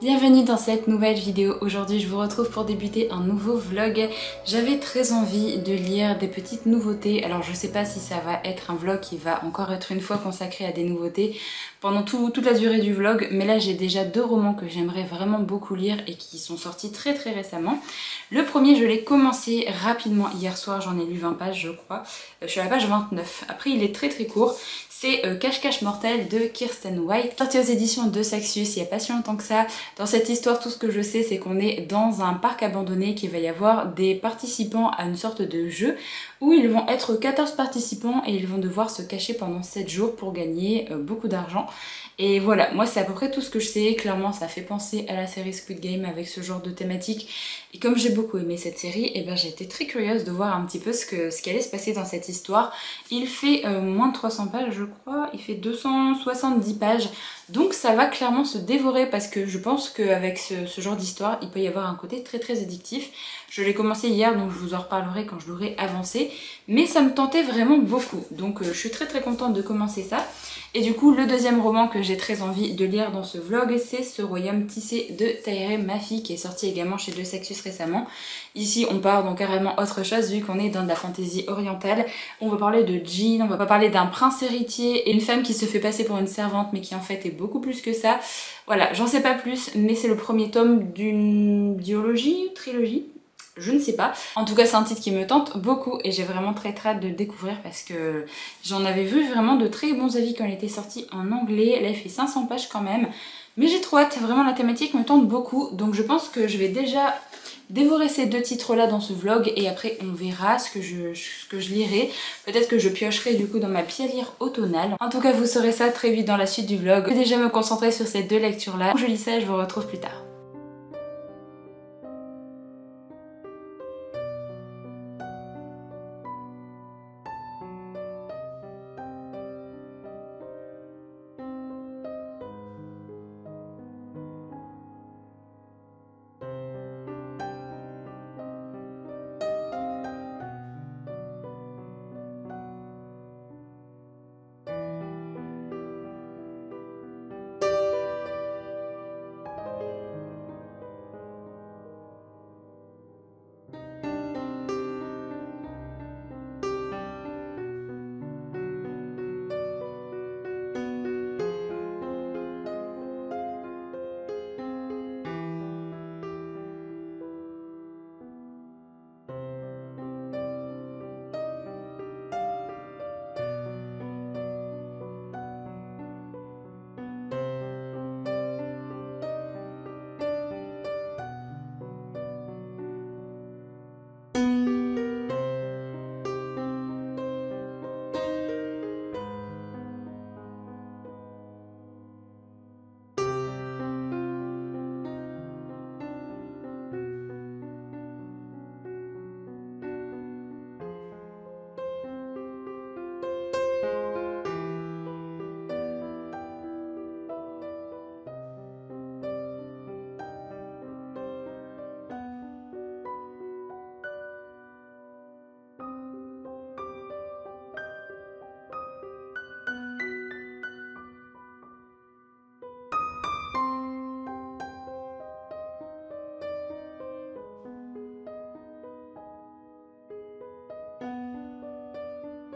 Bienvenue dans cette nouvelle vidéo. Aujourd'hui je vous retrouve pour débuter un nouveau vlog. J'avais très envie de lire des petites nouveautés. Alors je sais pas si ça va être un vlog qui va encore être une fois consacré à des nouveautés pendant toute la durée du vlog, mais là j'ai déjà deux romans que j'aimerais vraiment beaucoup lire et qui sont sortis très récemment. Le premier je l'ai commencé rapidement hier soir, j'en ai lu 20 pages je crois. Je suis à la page 29. Après il est très court. C'est Cache-Cache Mortel de Kiersten White, sorti aux éditions de Saxius il n'y a pas si longtemps que ça. Dans cette histoire, tout ce que je sais, c'est qu'on est dans un parc abandonné, qu'il va y avoir des participants à une sorte de jeu où ils vont être 14 participants et ils vont devoir se cacher pendant 7 jours pour gagner beaucoup d'argent. Et voilà, moi c'est à peu près tout ce que je sais. Clairement ça fait penser à la série Squid Game avec ce genre de thématique. Et comme j'ai beaucoup aimé cette série, et ben j'ai été très curieuse de voir un petit peu ce qui allait se passer dans cette histoire. Il fait moins de 300 pages je crois, il fait 270 pages. Donc ça va clairement se dévorer parce que je pense qu'avec ce genre d'histoire, il peut y avoir un côté très addictif. Je l'ai commencé hier donc je vous en reparlerai quand je l'aurai avancé. Mais ça me tentait vraiment beaucoup. Donc je suis très contente de commencer ça. Et du coup, le deuxième roman que j'ai très envie de lire dans ce vlog, c'est Ce Royaume Tissé de Tahereh Mafi, qui est sorti également chez De Saxius récemment. Ici, on part dans carrément autre chose, vu qu'on est dans de la fantaisie orientale. On va parler de djinn, on va parler d'un prince héritier et une femme qui se fait passer pour une servante, mais qui en fait est beaucoup plus que ça. Voilà, j'en sais pas plus, mais c'est le premier tome d'une trilogie. Je ne sais pas. En tout cas, c'est un titre qui me tente beaucoup et j'ai vraiment très hâte de le découvrir parce que j'en avais vu vraiment de très bons avis quand il était sorti en anglais. Là, il fait 500 pages quand même. Mais j'ai trop hâte, vraiment la thématique me tente beaucoup. Donc je pense que je vais déjà dévorer ces deux titres-là dans ce vlog et après on verra ce que je lirai. Peut-être que je piocherai du coup dans ma pile à lire automnale. En tout cas, vous saurez ça très vite dans la suite du vlog. Je vais déjà me concentrer sur ces deux lectures-là. Je lis ça et je vous retrouve plus tard.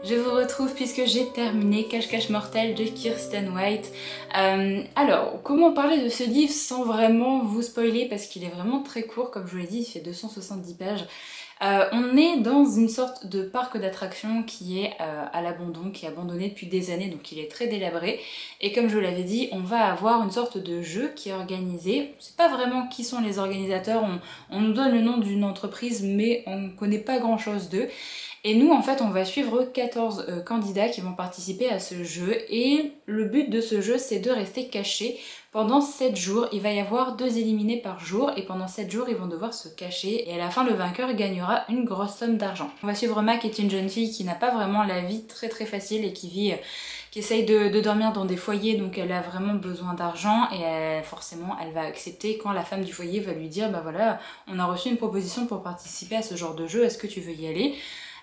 Je vous retrouve puisque j'ai terminé Cache-Cache Mortel de Kiersten White. Alors, comment parler de ce livre sans vraiment vous spoiler parce qu'il est vraiment très court, comme je vous l'ai dit, il fait 270 pages. On est dans une sorte de parc d'attractions qui est à l'abandon, qui est abandonné depuis des années, donc il est très délabré. Et comme je vous l'avais dit, on va avoir une sorte de jeu qui est organisé. Je sais pas vraiment qui sont les organisateurs, on nous donne le nom d'une entreprise, mais on ne connaît pas grand chose d'eux. Et nous en fait on va suivre 14 candidats qui vont participer à ce jeu et le but de ce jeu c'est de rester cachés pendant 7 jours. Il va y avoir 2 éliminés par jour et pendant 7 jours ils vont devoir se cacher et à la fin le vainqueur gagnera une grosse somme d'argent. On va suivre Ma qui est une jeune fille qui n'a pas vraiment la vie très facile et qui essaye de dormir dans des foyers, donc elle a vraiment besoin d'argent et forcément elle va accepter quand la femme du foyer va lui dire bah voilà, on a reçu une proposition pour participer à ce genre de jeu, est-ce que tu veux y aller ?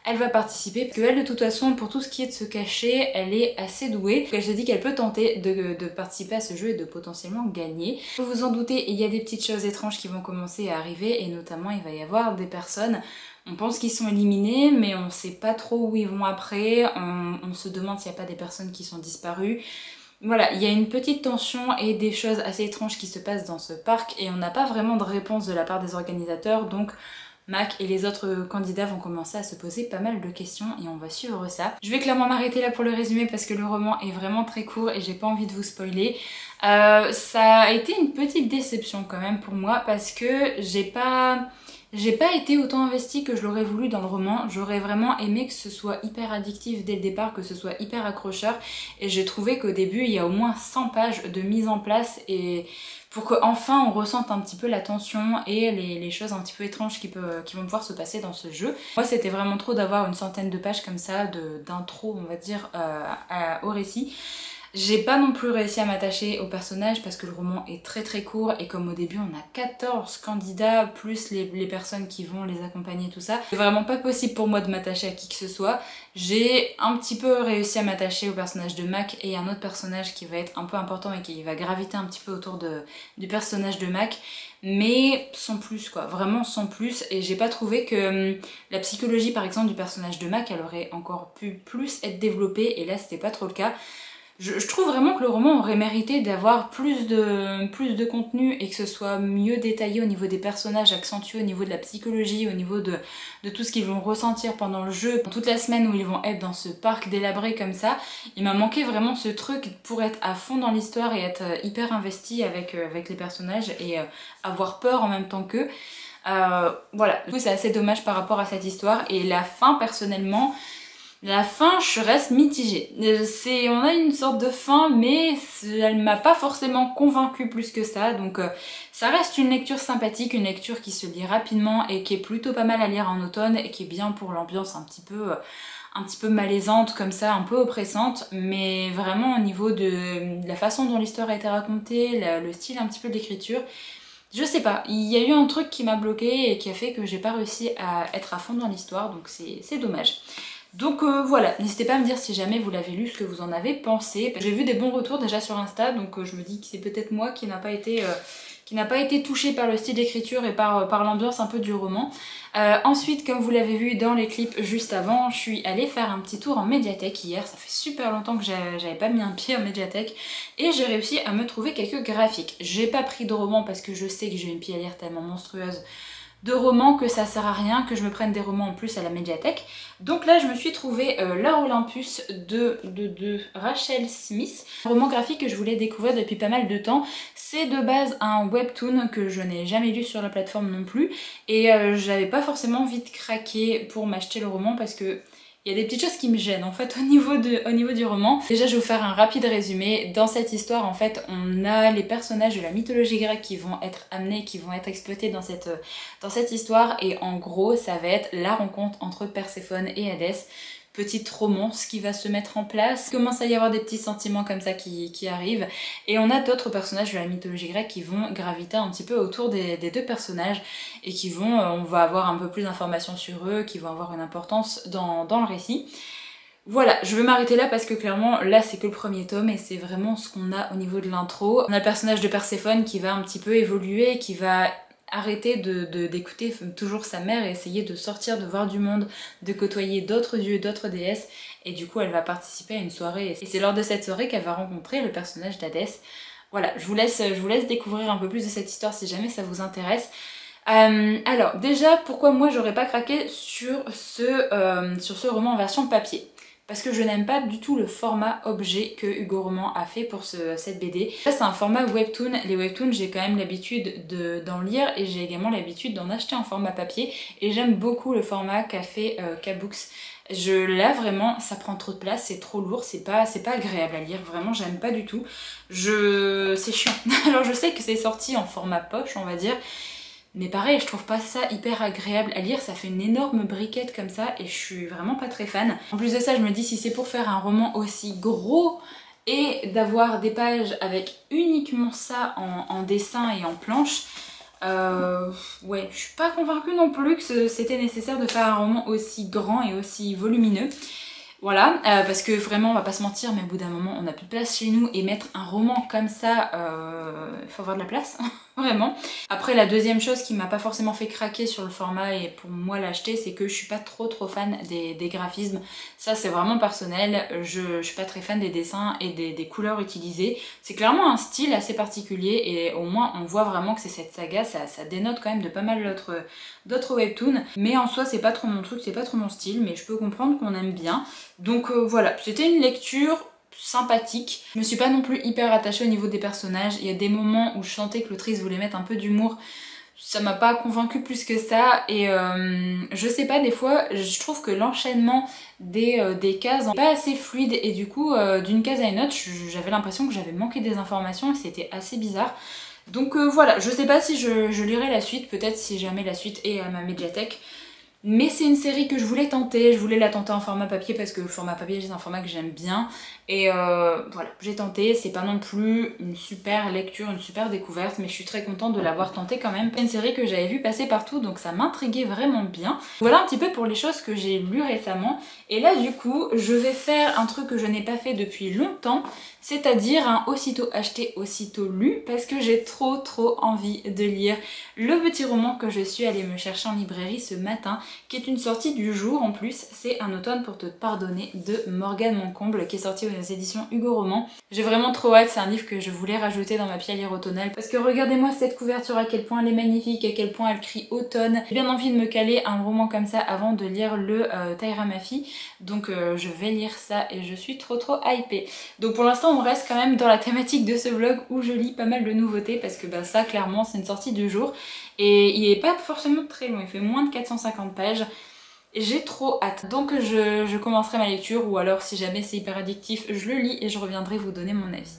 elle va participer parce qu'elle de toute façon pour tout ce qui est de se cacher elle est assez douée. Donc elle se dit qu'elle peut tenter de participer à ce jeu et de potentiellement gagner. Vous vous en doutez, il y a des petites choses étranges qui vont commencer à arriver et notamment il va y avoir des personnes, on pense qu'ils sont éliminés mais on sait pas trop où ils vont après, on se demande s'il n'y a pas des personnes qui sont disparues. Voilà, il y a une petite tension et des choses assez étranges qui se passent dans ce parc et on n'a pas vraiment de réponse de la part des organisateurs, donc Mac et les autres candidats vont commencer à se poser pas mal de questions et on va suivre ça. Je vais clairement m'arrêter là pour le résumé parce que le roman est vraiment très court et j'ai pas envie de vous spoiler. Ça a été une petite déception quand même pour moi parce que j'ai pas été autant investie que je l'aurais voulu dans le roman. J'aurais vraiment aimé que ce soit hyper addictif dès le départ, que ce soit hyper accrocheur. Et j'ai trouvé qu'au début, il y a au moins 100 pages de mise en place et pour qu'enfin on ressente un petit peu la tension et les choses un petit peu étranges qui vont pouvoir se passer dans ce jeu. Moi, c'était vraiment trop d'avoir une centaine de pages comme ça, d'intro, on va dire, au récit. J'ai pas non plus réussi à m'attacher au personnage parce que le roman est très très court et comme au début on a 14 candidats plus les personnes qui vont les accompagner, tout ça. C'est vraiment pas possible pour moi de m'attacher à qui que ce soit. J'ai un petit peu réussi à m'attacher au personnage de Mac et un autre personnage qui va être un peu important et qui va graviter un petit peu autour du personnage de Mac. Mais sans plus quoi, vraiment sans plus, et j'ai pas trouvé que la psychologie par exemple du personnage de Mac elle aurait encore pu plus être développée et là c'était pas trop le cas. Je trouve vraiment que le roman aurait mérité d'avoir plus de contenu et que ce soit mieux détaillé au niveau des personnages, accentué au niveau de la psychologie, au niveau de tout ce qu'ils vont ressentir pendant le jeu, pendant toute la semaine où ils vont être dans ce parc délabré comme ça. Il m'a manqué vraiment ce truc pour être à fond dans l'histoire et être hyper investi avec les personnages et avoir peur en même temps qu'eux. Voilà, du coup c'est assez dommage par rapport à cette histoire et la fin personnellement... La fin, je reste mitigée. On a une sorte de fin, mais elle m'a pas forcément convaincue plus que ça. Donc ça reste une lecture sympathique, une lecture qui se lit rapidement et qui est plutôt pas mal à lire en automne et qui est bien pour l'ambiance un petit peu malaisante comme ça, un peu oppressante. Mais vraiment au niveau de la façon dont l'histoire a été racontée, le style un petit peu de l'écriture, je sais pas, il y a eu un truc qui m'a bloqué et qui a fait que j'ai pas réussi à être à fond dans l'histoire, donc c'est dommage. Donc voilà, n'hésitez pas à me dire si jamais vous l'avez lu, ce que vous en avez pensé. J'ai vu des bons retours déjà sur Insta, donc je me dis que c'est peut-être moi qui n'a pas été touchée par le style d'écriture et par l'ambiance un peu du roman. Ensuite, comme vous l'avez vu dans les clips juste avant, je suis allée faire un petit tour en médiathèque hier. Ça fait super longtemps que j'avais pas mis un pied en médiathèque et j'ai réussi à me trouver quelques graphiques. J'ai pas pris de roman parce que je sais que j'ai une pile à lire tellement monstrueuse de romans que ça sert à rien que je me prenne des romans en plus à la médiathèque. Donc là je me suis trouvé L'Heure Olympus de Rachel Smith, un roman graphique que je voulais découvrir depuis pas mal de temps. C'est de base un webtoon que je n'ai jamais lu sur la plateforme non plus et j'avais pas forcément envie de craquer pour m'acheter le roman parce que il y a des petites choses qui me gênent en fait au niveau du roman. Déjà je vais vous faire un rapide résumé. Dans cette histoire en fait on a les personnages de la mythologie grecque qui vont être amenés, qui vont être exploités dans cette histoire et en gros ça va être la rencontre entre Perséphone et Hadès. Petite romance qui va se mettre en place, il commence à y avoir des petits sentiments comme ça qui arrivent et on a d'autres personnages de la mythologie grecque qui vont graviter un petit peu autour des deux personnages et qui vont, on va avoir un peu plus d'informations sur eux, qui vont avoir une importance dans le récit. Voilà, je vais m'arrêter là parce que clairement là c'est que le premier tome et c'est vraiment ce qu'on a au niveau de l'intro. On a le personnage de Perséphone qui va un petit peu évoluer, qui va arrêter d'écouter toujours sa mère et essayer de sortir, de voir du monde, de côtoyer d'autres dieux, d'autres déesses et du coup elle va participer à une soirée et c'est lors de cette soirée qu'elle va rencontrer le personnage d'Hadès. Voilà, je vous laisse découvrir un peu plus de cette histoire si jamais ça vous intéresse. Alors déjà pourquoi moi j'aurais pas craqué sur ce roman en version papier? Parce que je n'aime pas du tout le format objet que Hugo Roman a fait pour cette BD. Là c'est un format webtoon, les webtoons j'ai quand même l'habitude d'en lire et j'ai également l'habitude d'en acheter en format papier et j'aime beaucoup le format qu'a fait K-Books. Là vraiment ça prend trop de place, c'est trop lourd, c'est pas agréable à lire, vraiment j'aime pas du tout. C'est chiant. Alors je sais que c'est sorti en format poche on va dire, mais pareil, je trouve pas ça hyper agréable à lire, ça fait une énorme briquette comme ça et je suis vraiment pas très fan. En plus de ça, je me dis si c'est pour faire un roman aussi gros et d'avoir des pages avec uniquement ça en dessin et en planche, Ouais, je suis pas convaincue non plus que c'était nécessaire de faire un roman aussi grand et aussi volumineux. Voilà, parce que vraiment on va pas se mentir, mais au bout d'un moment on n'a plus de place chez nous et mettre un roman comme ça, il faut avoir de la place, vraiment. Après la deuxième chose qui m'a pas forcément fait craquer sur le format et pour moi l'acheter, c'est que je suis pas trop fan des graphismes. Ça c'est vraiment personnel, je suis pas très fan des dessins et des couleurs utilisées. C'est clairement un style assez particulier et au moins on voit vraiment que c'est cette saga, ça dénote quand même de pas mal d'autres webtoons. Mais en soi c'est pas trop mon truc, c'est pas trop mon style, mais je peux comprendre qu'on aime bien. Donc voilà, c'était une lecture sympathique. Je me suis pas non plus hyper attachée au niveau des personnages. Il y a des moments où je sentais que l'autrice voulait mettre un peu d'humour. Ça m'a pas convaincue plus que ça. Et je sais pas, des fois, je trouve que l'enchaînement des cases n'est pas assez fluide. Et du coup, d'une case à une autre, j'avais l'impression que j'avais manqué des informations et c'était assez bizarre. Donc voilà, je sais pas si je lirai la suite, peut-être si jamais la suite est à ma médiathèque. Mais c'est une série que je voulais tenter, je voulais la tenter en format papier parce que le format papier c'est un format que j'aime bien. Et voilà, j'ai tenté, c'est pas non plus une super lecture, une super découverte, mais je suis très contente de l'avoir tenté quand même. C'est une série que j'avais vue passer partout, donc ça m'intriguait vraiment bien. Voilà un petit peu pour les choses que j'ai lues récemment. Et là du coup, je vais faire un truc que je n'ai pas fait depuis longtemps, c'est-à-dire un aussitôt acheté, aussitôt lu, parce que j'ai trop envie de lire le petit roman que je suis allée me chercher en librairie ce matin, qui est une sortie du jour en plus. C'est Un automne pour te pardonner de Morgane Moncomble, qui est sorti aux éditions Hugo Roman. J'ai vraiment trop hâte, c'est un livre que je voulais rajouter dans ma pile à lire automnale, parce que regardez-moi cette couverture, à quel point elle est magnifique, à quel point elle crie automne. J'ai bien envie de me caler un roman comme ça avant de lire le Taira Mafi, donc je vais lire ça et je suis trop hypée. Donc pour l'instant on reste quand même dans la thématique de ce vlog où je lis pas mal de nouveautés, parce que bah, ça clairement c'est une sortie du jour et il est pas forcément très long, il fait moins de 450 pages. J'ai trop hâte, donc je commencerai ma lecture, ou alors si jamais c'est hyper addictif, je le lis et je reviendrai vous donner mon avis.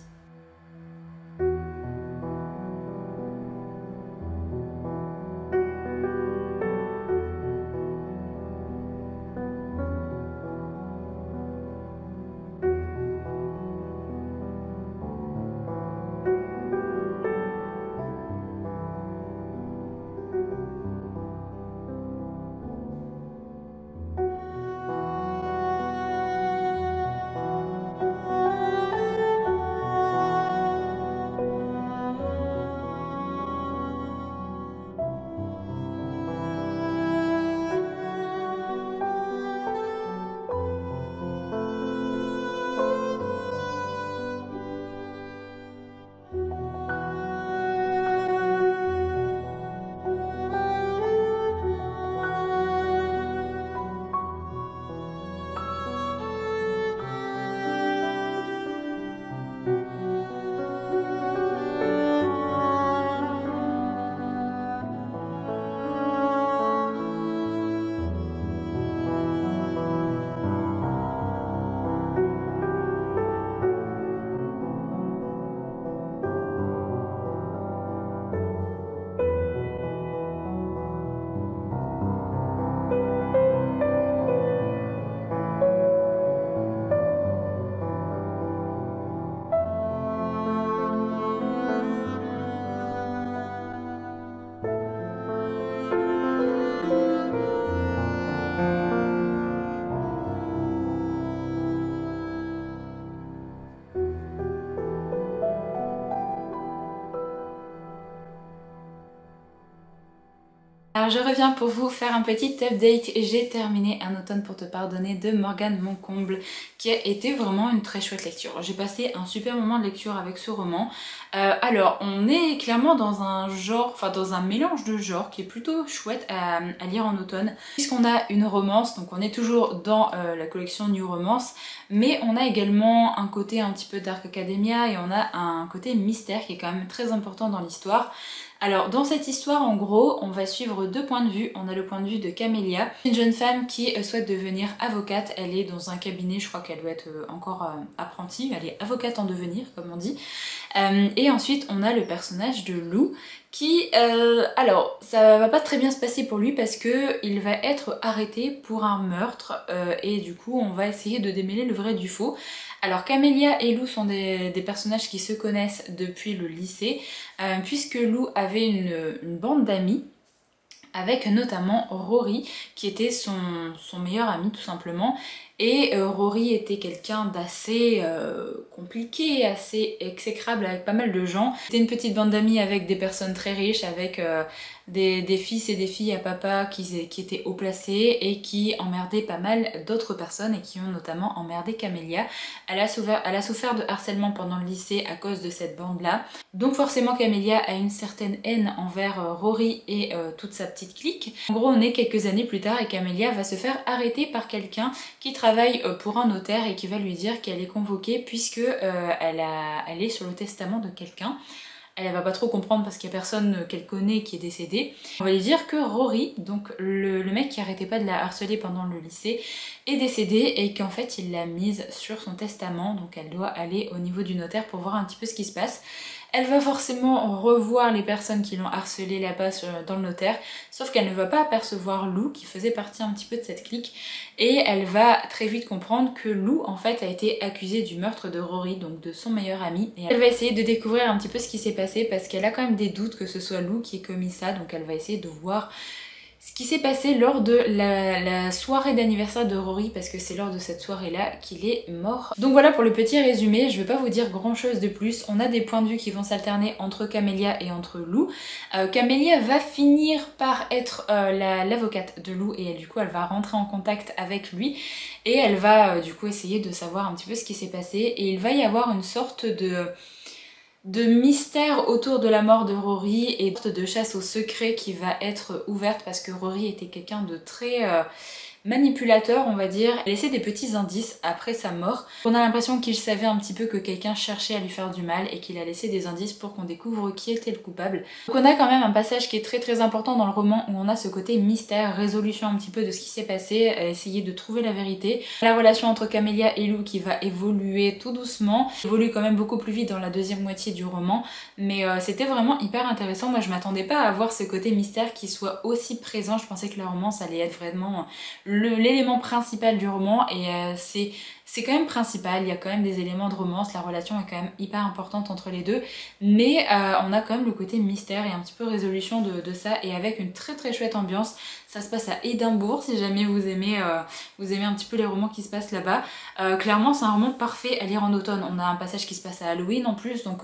Alors je reviens pour vous faire un petit update. J'ai terminé Un automne pour te pardonner de Morgane Moncomble, qui a été vraiment une très chouette lecture. J'ai passé un super moment de lecture avec ce roman. Alors on est clairement dans un genre, enfin dans un mélange de genres qui est plutôt chouette à lire en automne, puisqu'on a une romance, donc on est toujours dans la collection New Romance, mais on a également un côté un petit peu Dark Academia et on a un côté mystère qui est quand même très important dans l'histoire. Alors dans cette histoire en gros on va suivre deux points de vue. On a le point de vue de Camélia, une jeune femme qui souhaite devenir avocate. Elle est dans un cabinet, je crois qu'elle doit être encore apprentie, elle est avocate en devenir comme on dit. Et ensuite on a le personnage de Lou qui, alors ça va pas très bien se passer pour lui parce que il va être arrêté pour un meurtre et du coup on va essayer de démêler le vrai du faux. Alors Camélia et Lou sont des personnages qui se connaissent depuis le lycée puisque Lou avait une bande d'amis avec notamment Rory qui était son meilleur ami tout simplement. Et Rory était quelqu'un d'assez compliqué, assez exécrable avec pas mal de gens. C'était une petite bande d'amis avec des personnes très riches, avec des fils et des filles à papa qui étaient haut placés et qui emmerdaient pas mal d'autres personnes et qui ont notamment emmerdé Camélia. Elle a souffert de harcèlement pendant le lycée à cause de cette bande-là. Donc forcément Camélia a une certaine haine envers Rory et toute sa petite clique. En gros on est quelques années plus tard et Camélia va se faire arrêter par quelqu'un qui travaille pour un notaire et qui va lui dire qu'elle est convoquée puisque elle est sur le testament de quelqu'un. Elle va pas trop comprendre parce qu'il y a personne qu'elle connaît qui est décédé. On va lui dire que Rory, donc le mec qui arrêtait pas de la harceler pendant le lycée, est décédé et qu'en fait il l'a mise sur son testament, donc elle doit aller au niveau du notaire pour voir un petit peu ce qui se passe. Elle va forcément revoir les personnes qui l'ont harcelée là-bas dans le notaire, sauf qu'elle ne va pas apercevoir Lou qui faisait partie un petit peu de cette clique et elle va très vite comprendre que Lou en fait a été accusée du meurtre de Rory, donc de son meilleur ami, et elle va essayer de découvrir un petit peu ce qui s'est passé parce qu'elle a quand même des doutes que ce soit Lou qui ait commis ça, donc elle va essayer de voir ce qui s'est passé lors de la soirée d'anniversaire de Rory parce que c'est lors de cette soirée-là qu'il est mort. Donc voilà pour le petit résumé, je vais pas vous dire grand chose de plus. On a des points de vue qui vont s'alterner entre Camélia et entre Lou. Camélia va finir par être l'avocate de Lou et du coup elle va rentrer en contact avec lui et elle va du coup essayer de savoir un petit peu ce qui s'est passé et il va y avoir une sorte de mystère autour de la mort de Rory et de chasse au secret qui va être ouverte parce que Rory était quelqu'un de très manipulateur on va dire. Elle laissait des petits indices après sa mort. On a l'impression qu'il savait un petit peu que quelqu'un cherchait à lui faire du mal et qu'il a laissé des indices pour qu'on découvre qui était le coupable. Donc on a quand même un passage qui est très très important dans le roman où on a ce côté mystère, résolution un petit peu de ce qui s'est passé, essayer de trouver la vérité. La relation entre Camélia et Lou qui va évoluer tout doucement, évolue quand même beaucoup plus vite dans la deuxième moitié du roman, mais c'était vraiment hyper intéressant. Moi je m'attendais pas à avoir ce côté mystère qui soit aussi présent, je pensais que la romance allait être vraiment l'élément principal du roman et c'est quand même principal, il y a quand même des éléments de romance, la relation est quand même hyper importante entre les deux, mais on a quand même le côté mystère et un petit peu résolution de ça et avec une très très chouette ambiance. Ça se passe à Édimbourg si jamais vous aimez un petit peu les romans qui se passent là-bas. Clairement c'est un roman parfait à lire en automne, on a un passage qui se passe à Halloween en plus donc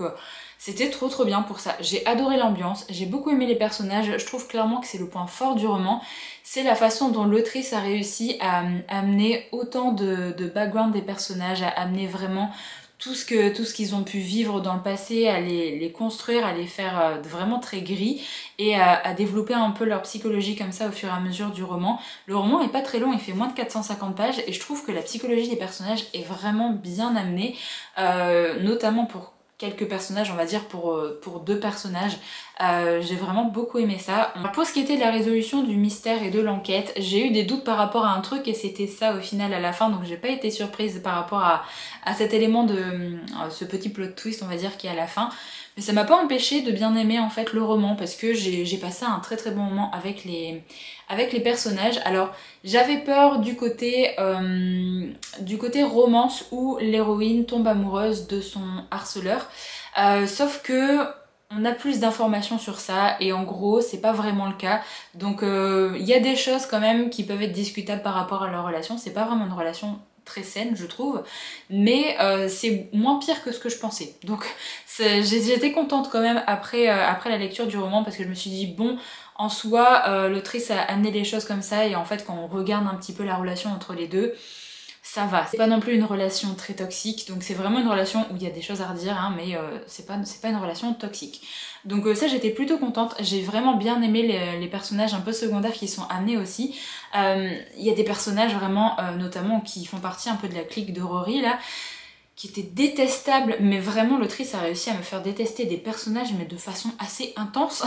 c'était trop bien pour ça. J'ai adoré l'ambiance, j'ai beaucoup aimé les personnages, je trouve clairement que c'est le point fort du roman. C'est la façon dont l'autrice a réussi à amener autant de background des personnages, à amener vraiment tout ce qu'ils ont pu vivre dans le passé, à les construire, à les faire vraiment très gris et à développer un peu leur psychologie comme ça au fur et à mesure du roman. Le roman est pas très long, il fait moins de 450 pages et je trouve que la psychologie des personnages est vraiment bien amenée, notamment pour quelques personnages, on va dire pour deux personnages. J'ai vraiment beaucoup aimé ça. Pour ce qui était de la résolution du mystère et de l'enquête, j'ai eu des doutes par rapport à un truc et c'était ça au final à la fin, donc j'ai pas été surprise par rapport à cet élément de ce petit plot twist on va dire qui est à la fin. Mais ça m'a pas empêché de bien aimer en fait le roman parce que j'ai passé un très bon moment avec les personnages. Alors j'avais peur du côté romance où l'héroïne tombe amoureuse de son harceleur, sauf que on a plus d'informations sur ça et en gros c'est pas vraiment le cas. Donc il y a des choses quand même qui peuvent être discutables par rapport à leur relation, c'est pas vraiment une relation très saine je trouve, mais c'est moins pire que ce que je pensais. Donc j'étais contente quand même après la lecture du roman parce que je me suis dit bon, en soi l'autrice a amené les choses comme ça et en fait quand on regarde un petit peu la relation entre les deux, ça va. C'est pas non plus une relation très toxique, donc c'est vraiment une relation où il y a des choses à redire, hein, mais c'est pas une relation toxique. Donc ça j'étais plutôt contente, j'ai vraiment bien aimé les personnages un peu secondaires qui sont amenés aussi. Il y a des personnages vraiment, notamment qui font partie un peu de la clique de Rory là, qui étaient détestables, mais vraiment l'autrice a réussi à me faire détester des personnages mais de façon assez intense.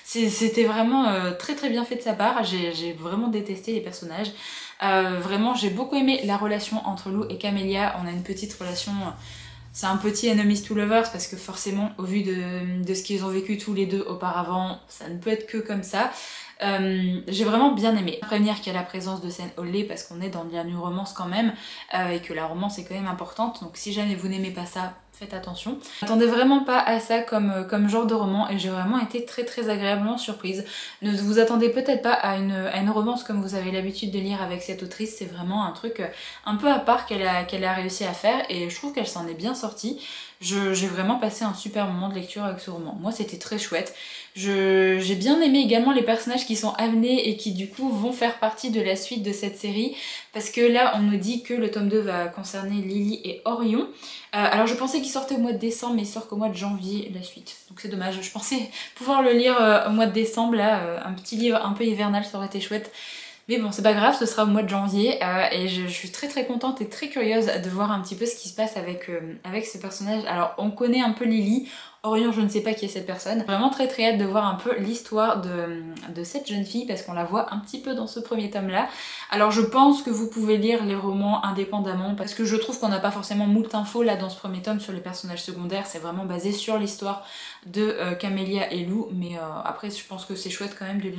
C'était vraiment très bien fait de sa part, j'ai vraiment détesté les personnages. Vraiment j'ai beaucoup aimé la relation entre Lou et Camélia, on a une petite relation c'est un petit enemies to lovers parce que forcément au vu de ce qu'ils ont vécu tous les deux auparavant, ça ne peut être que comme ça. J'ai vraiment bien aimé. Prévenir qu'il y a la présence de scènes olé parce qu'on est dans de la new romance quand même et que la romance est quand même importante, donc si jamais vous n'aimez pas ça, faites attention. M'attendais vraiment pas à ça comme genre de roman et j'ai vraiment été très agréablement surprise. Ne vous attendez peut-être pas à une romance comme vous avez l'habitude de lire avec cette autrice, c'est vraiment un truc un peu à part qu'elle a réussi à faire et je trouve qu'elle s'en est bien sortie. J'ai vraiment passé un super moment de lecture avec ce roman. Moi c'était très chouette. J'ai bien aimé également les personnages qui sont amenés et qui du coup vont faire partie de la suite de cette série parce que là on nous dit que le tome 2 va concerner Lily et Orion. Alors je pensais qu'il sortait au mois de décembre mais il sort qu'au mois de janvier la suite. Donc c'est dommage, je pensais pouvoir le lire au mois de décembre là, un petit livre un peu hivernal ça aurait été chouette. Mais bon, c'est pas grave, ce sera au mois de janvier et je suis très contente et très curieuse de voir un petit peu ce qui se passe avec ce personnage. Alors, on connaît un peu Lily, Orion, je ne sais pas qui est cette personne. Vraiment très hâte de voir un peu l'histoire de cette jeune fille parce qu'on la voit un petit peu dans ce premier tome-là. Alors, je pense que vous pouvez lire les romans indépendamment parce que je trouve qu'on n'a pas forcément moult infos là dans ce premier tome sur les personnages secondaires. C'est vraiment basé sur l'histoire de Camélia et Lou, mais après, je pense que c'est chouette quand même de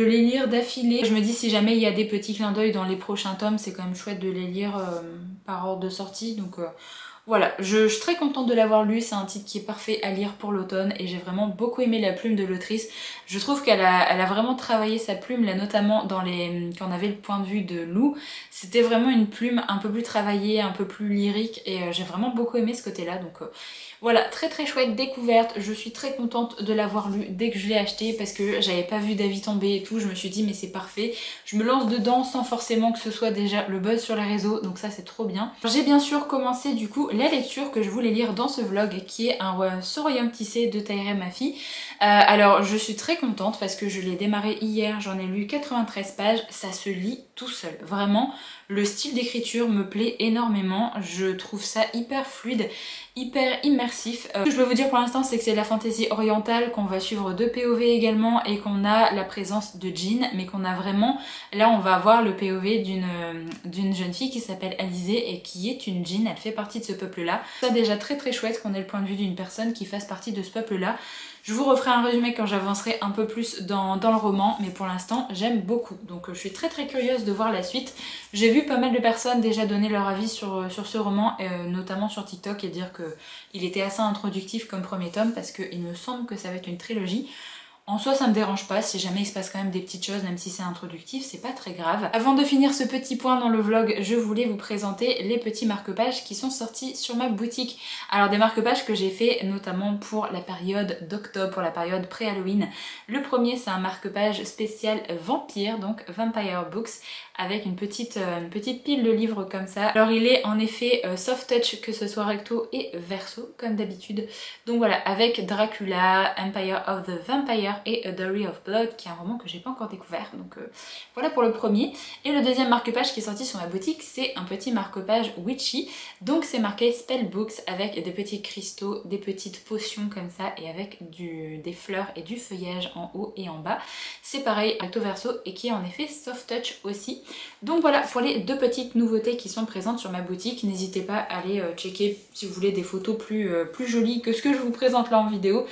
les lire d'affilée. Je me dis si jamais il y a des petits clins d'œil dans les prochains tomes, c'est quand même chouette de les lire par ordre de sortie. Donc voilà, je suis très contente de l'avoir lu, c'est un titre qui est parfait à lire pour l'automne et j'ai vraiment beaucoup aimé la plume de l'autrice. Je trouve qu'elle a vraiment travaillé sa plume, là notamment quand on avait le point de vue de Lou. C'était vraiment une plume un peu plus travaillée, un peu plus lyrique et j'ai vraiment beaucoup aimé ce côté-là. Donc voilà, très chouette découverte, je suis très contente de l'avoir lu dès que je l'ai acheté parce que j'avais pas vu d'avis tomber et tout, je me suis dit mais c'est parfait, je me lance dedans sans forcément que ce soit déjà le buzz sur les réseaux, donc ça c'est trop bien. J'ai bien sûr commencé du coup la lecture que je voulais lire dans ce vlog qui est un Ce Royaume Tissé de Tahereh Mafi. Alors je suis très contente parce que je l'ai démarré hier, j'en ai lu 93 pages, ça se lit tout seul, vraiment. Le style d'écriture me plaît énormément, je trouve ça hyper fluide, hyper immersif. Ce que je peux vous dire pour l'instant c'est que c'est de la fantaisie orientale, qu'on va suivre deux POV également et qu'on a la présence de Jin, mais qu'on a vraiment, là on va avoir le POV d'une jeune fille qui s'appelle Alizée et qui est une Jin, elle fait partie de ce peuple là. C'est déjà très chouette qu'on ait le point de vue d'une personne qui fasse partie de ce peuple là. Je vous referai un résumé quand j'avancerai un peu plus dans le roman, mais pour l'instant j'aime beaucoup. Donc je suis très curieuse de voir la suite. J'ai vu pas mal de personnes déjà donner leur avis sur ce roman, notamment sur TikTok, et dire qu'il était assez introductif comme premier tome parce qu'il me semble que ça va être une trilogie. En soi ça me dérange pas, si jamais il se passe quand même des petites choses, même si c'est introductif, c'est pas très grave. Avant de finir ce petit point dans le vlog, je voulais vous présenter les petits marque-pages qui sont sortis sur ma boutique. Alors des marque-pages que j'ai fait notamment pour la période d'octobre, pour la période pré-Halloween. Le premier c'est un marque-page spécial vampire, donc Vampire Books, avec une petite pile de livres comme ça. Alors il est en effet soft touch, que ce soit recto et verso comme d'habitude. Donc voilà, avec Dracula, Empire of the Vampire et A Diary of Blood, qui est un roman que j'ai pas encore découvert. Donc voilà pour le premier. Et le deuxième marque-page qui est sorti sur ma boutique, c'est un petit marque-page witchy. Donc c'est marqué Spell Books avec des petits cristaux, des petites potions comme ça et avec des fleurs et du feuillage en haut et en bas. C'est pareil recto verso et qui est en effet soft touch aussi. Donc voilà pour les deux petites nouveautés qui sont présentes sur ma boutique. N'hésitez pas à aller checker si vous voulez des photos plus jolies que ce que je vous présente là en vidéo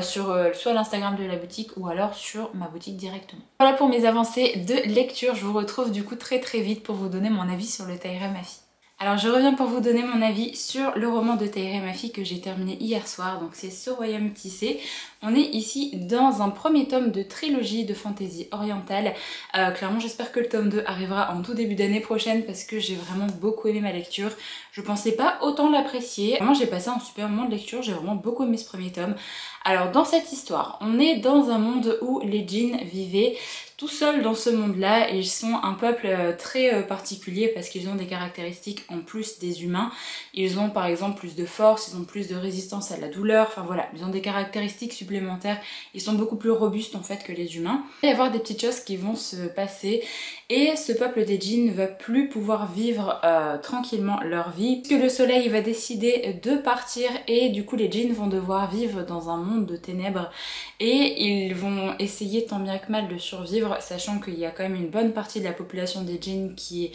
sur soit l'Instagram de la boutique ou alors sur ma boutique directement. Voilà pour mes avancées de lecture. Je vous retrouve du coup très vite pour vous donner mon avis sur le Tahereh Mafi. Alors je reviens pour vous donner mon avis sur le roman de Tahereh Mafi que j'ai terminé hier soir, donc c'est Ce Royaume Tissé. On est ici dans un premier tome de trilogie de fantasy orientale. Clairement j'espère que le tome 2 arrivera en tout début d'année prochaine parce que j'ai vraiment beaucoup aimé ma lecture. Je pensais pas autant l'apprécier. Vraiment j'ai passé un super moment de lecture, j'ai vraiment beaucoup aimé ce premier tome. Alors dans cette histoire, on est dans un monde où les djinns vivaient tout seuls dans ce monde-là et ils sont un peuple très particulier parce qu'ils ont des caractéristiques en plus des humains. Ils ont par exemple plus de force, ils ont plus de résistance à la douleur, enfin voilà, ils ont des caractéristiques supplémentaires, ils sont beaucoup plus robustes en fait que les humains. Il va y avoir des petites choses qui vont se passer et ce peuple des djinns ne va plus pouvoir vivre tranquillement leur vie puisque le soleil va décider de partir et du coup les djinns vont devoir vivre dans un monde de ténèbres et ils vont essayer tant bien que mal de survivre, sachant qu'il y a quand même une bonne partie de la population des djinns qui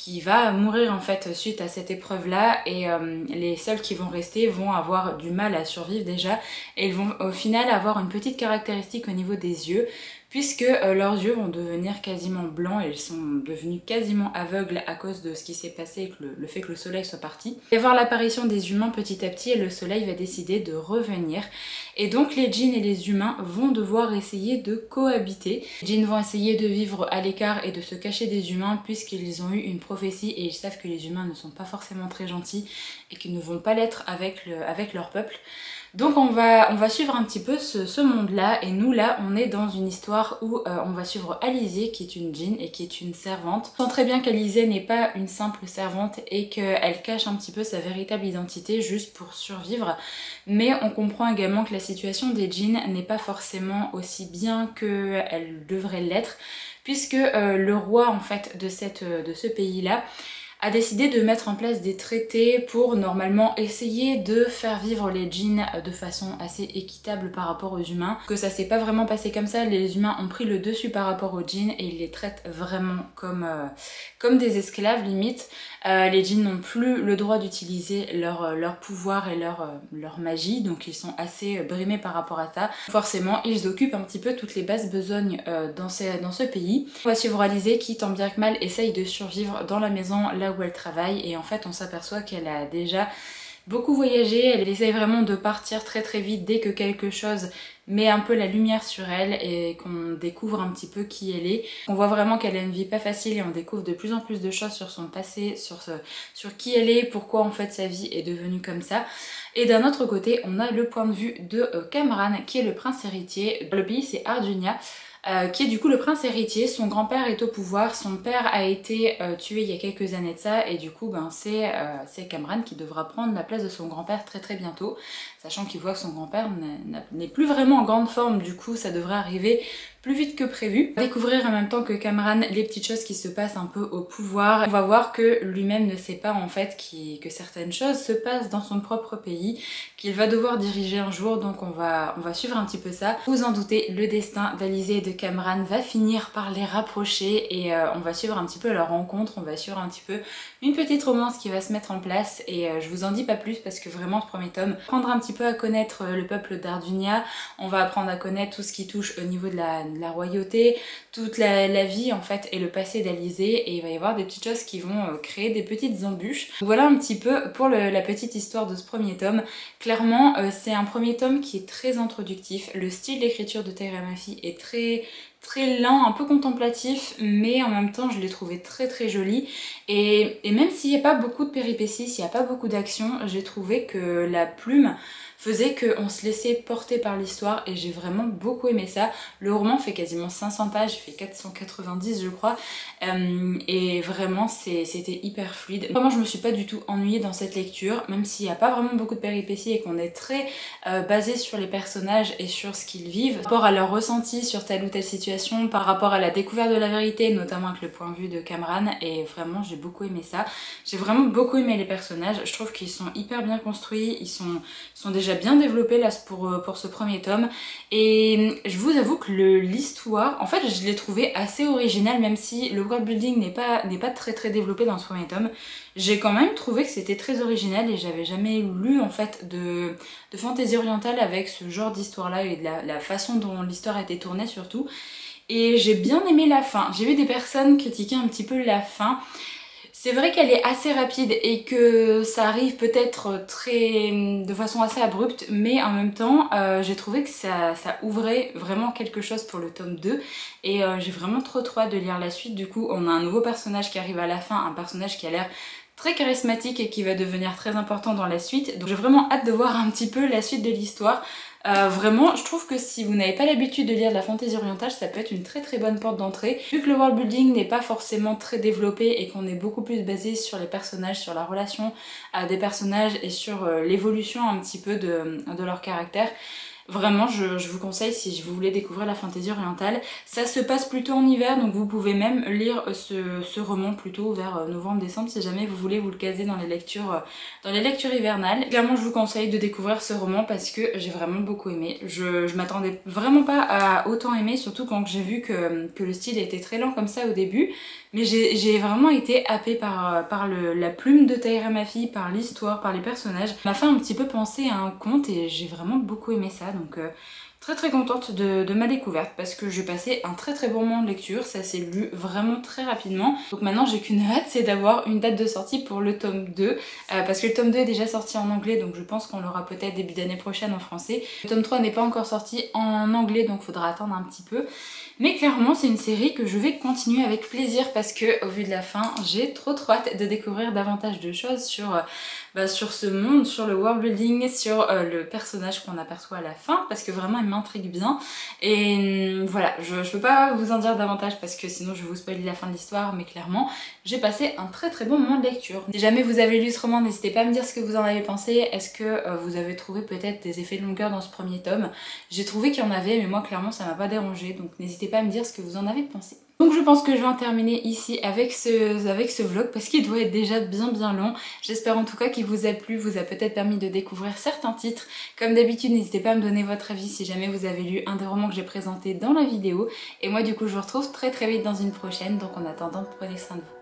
qui va mourir en fait suite à cette épreuve là, et les seuls qui vont rester vont avoir du mal à survivre déjà, et ils vont au final avoir une petite caractéristique au niveau des yeux, puisque leurs yeux vont devenir quasiment blancs et ils sont devenus quasiment aveugles à cause de ce qui s'est passé avec le fait que le soleil soit parti. Et voir l'apparition des humains petit à petit, et le soleil va décider de revenir. Et donc les djinns et les humains vont devoir essayer de cohabiter. Les djinns vont essayer de vivre à l'écart et de se cacher des humains, puisqu'ils ont eu une prophétie et ils savent que les humains ne sont pas forcément très gentils et qu'ils ne vont pas l'être avec leur peuple. Donc on va suivre un petit peu ce monde-là, et nous là on est dans une histoire où on va suivre Alizée qui est une djinn et qui est une servante. On sent très bien qu'Alizée n'est pas une simple servante et qu'elle cache un petit peu sa véritable identité juste pour survivre, mais on comprend également que la situation des djinns n'est pas forcément aussi bien qu'elle devrait l'être, puisque le roi en fait de ce pays-là a décidé de mettre en place des traités pour normalement essayer de faire vivre les djinns de façon assez équitable par rapport aux humains. Que ça s'est pas vraiment passé comme ça, les humains ont pris le dessus par rapport aux djinns et ils les traitent vraiment comme des esclaves limite. Les djinns n'ont plus le droit d'utiliser leur pouvoir et leur magie, donc ils sont assez brimés par rapport à ça. Forcément, ils occupent un petit peu toutes les basses besognes dans ce pays. On va suivre Alizée qui, tant bien que mal, essaye de survivre dans la maison là où elle travaille, et en fait on s'aperçoit qu'elle a déjà beaucoup voyagé, elle essaye vraiment de partir très très vite dès que quelque chose met un peu la lumière sur elle et qu'on découvre un petit peu qui elle est. On voit vraiment qu'elle a une vie pas facile et on découvre de plus en plus de choses sur son passé, sur qui elle est, pourquoi en fait sa vie est devenue comme ça. Et d'un autre côté, on a le point de vue de Kamran qui est le prince héritier. Le pays c'est Ardunia. Qui est du coup le prince héritier. Son grand-père est au pouvoir, son père a été tué il y a quelques années de ça, et du coup c'est Kamran qui devra prendre la place de son grand-père très très bientôt, sachant qu'il voit que son grand-père n'est plus vraiment en grande forme, du coup ça devrait arriver plus vite que prévu. On va découvrir en même temps que Kamran les petites choses qui se passent un peu au pouvoir. On va voir que lui-même ne sait pas en fait que certaines choses se passent dans son propre pays, qu'il va devoir diriger un jour, donc on va suivre un petit peu ça. Vous en doutez, le destin d'Alizée et de Kamran va finir par les rapprocher, et on va suivre un petit peu leur rencontre, on va suivre un petit peu une petite romance qui va se mettre en place, et je vous en dis pas plus parce que vraiment ce premier tome prendre un petit peu à connaître le peuple d'Ardunia, on va apprendre à connaître tout ce qui touche au niveau de la royauté, toute la vie en fait et le passé d'Alizée, et il va y avoir des petites choses qui vont créer des petites embûches. Donc voilà un petit peu pour la petite histoire de ce premier tome. Clairement c'est un premier tome qui est très introductif, le style d'écriture de Tahereh Mafi est très lent, un peu contemplatif, mais en même temps je l'ai trouvé très très joli, et même s'il n'y a pas beaucoup de péripéties, s'il n'y a pas beaucoup d'action, j'ai trouvé que la plume faisait qu'on se laissait porter par l'histoire, et j'ai vraiment beaucoup aimé ça. Le roman fait quasiment 500 pages, il fait 490 je crois, et vraiment c'était hyper fluide. Vraiment je me suis pas du tout ennuyée dans cette lecture, même s'il n'y a pas vraiment beaucoup de péripéties et qu'on est très basé sur les personnages et sur ce qu'ils vivent, par rapport à leur ressenti sur telle ou telle situation, par rapport à la découverte de la vérité, notamment avec le point de vue de Kamran, et vraiment j'ai beaucoup aimé ça. J'ai vraiment beaucoup aimé les personnages, je trouve qu'ils sont hyper bien construits, ils sont déjà bien développés là pour ce premier tome, et je vous avoue que l'histoire, en fait je l'ai trouvé assez originale, même si le world building n'est pas très très développé dans ce premier tome. J'ai quand même trouvé que c'était très original, et j'avais jamais lu en fait de fantasy orientale avec ce genre d'histoire là, et de la façon dont l'histoire a été tournée surtout. Et j'ai bien aimé la fin. J'ai vu des personnes critiquer un petit peu la fin. C'est vrai qu'elle est assez rapide et que ça arrive peut-être de façon assez abrupte, mais en même temps j'ai trouvé que ça ouvrait vraiment quelque chose pour le tome 2, et j'ai vraiment trop hâte de lire la suite. Du coup on a un nouveau personnage qui arrive à la fin, un personnage qui a l'air très charismatique et qui va devenir très important dans la suite, donc j'ai vraiment hâte de voir un petit peu la suite de l'histoire. Vraiment, je trouve que si vous n'avez pas l'habitude de lire de la fantasy orientale, ça peut être une très très bonne porte d'entrée. Vu que le world building n'est pas forcément très développé et qu'on est beaucoup plus basé sur les personnages, sur la relation des personnages et sur l'évolution un petit peu de leur caractère, vraiment je vous conseille si vous voulez découvrir la fantasy orientale. Ça se passe plutôt en hiver, donc vous pouvez même lire ce roman plutôt vers novembre-décembre si jamais vous voulez vous le caser dans les lectures hivernales. Clairement je vous conseille de découvrir ce roman parce que j'ai vraiment beaucoup aimé. Je m'attendais vraiment pas à autant aimer, surtout quand j'ai vu que le style était très lent comme ça au début. Mais j'ai vraiment été happée par la plume de Taïra Mafi, par l'histoire, par les personnages. Ça m'a fait un petit peu penser à un conte et j'ai vraiment beaucoup aimé ça, donc très contente de ma découverte parce que j'ai passé un très bon moment de lecture, ça s'est lu vraiment très rapidement. Donc maintenant j'ai qu'une hâte, c'est d'avoir une date de sortie pour le tome 2 parce que le tome 2 est déjà sorti en anglais, donc je pense qu'on l'aura peut-être début d'année prochaine en français. Le tome 3 n'est pas encore sorti en anglais, donc faudra attendre un petit peu. Mais clairement c'est une série que je vais continuer avec plaisir parce que au vu de la fin, j'ai trop hâte de découvrir davantage de choses sur ce monde, sur le world building, sur le personnage qu'on aperçoit à la fin, parce que vraiment il m'intrigue bien. Et voilà, je peux pas vous en dire davantage parce que sinon je vais vous spoiler la fin de l'histoire, mais clairement j'ai passé un très bon moment de lecture. Si jamais vous avez lu ce roman, n'hésitez pas à me dire ce que vous en avez pensé. Est-ce que vous avez trouvé peut-être des effets de longueur dans ce premier tome? J'ai trouvé qu'il y en avait, mais moi clairement ça m'a pas dérangé, donc n'hésitez pas à me dire ce que vous en avez pensé. Donc je pense que je vais en terminer ici avec ce vlog parce qu'il doit être déjà bien long. J'espère en tout cas qu'il vous a plu, vous a peut-être permis de découvrir certains titres. Comme d'habitude, n'hésitez pas à me donner votre avis si jamais vous avez lu un des romans que j'ai présenté dans la vidéo. Et moi du coup je vous retrouve très vite dans une prochaine, donc en attendant prenez soin de vous.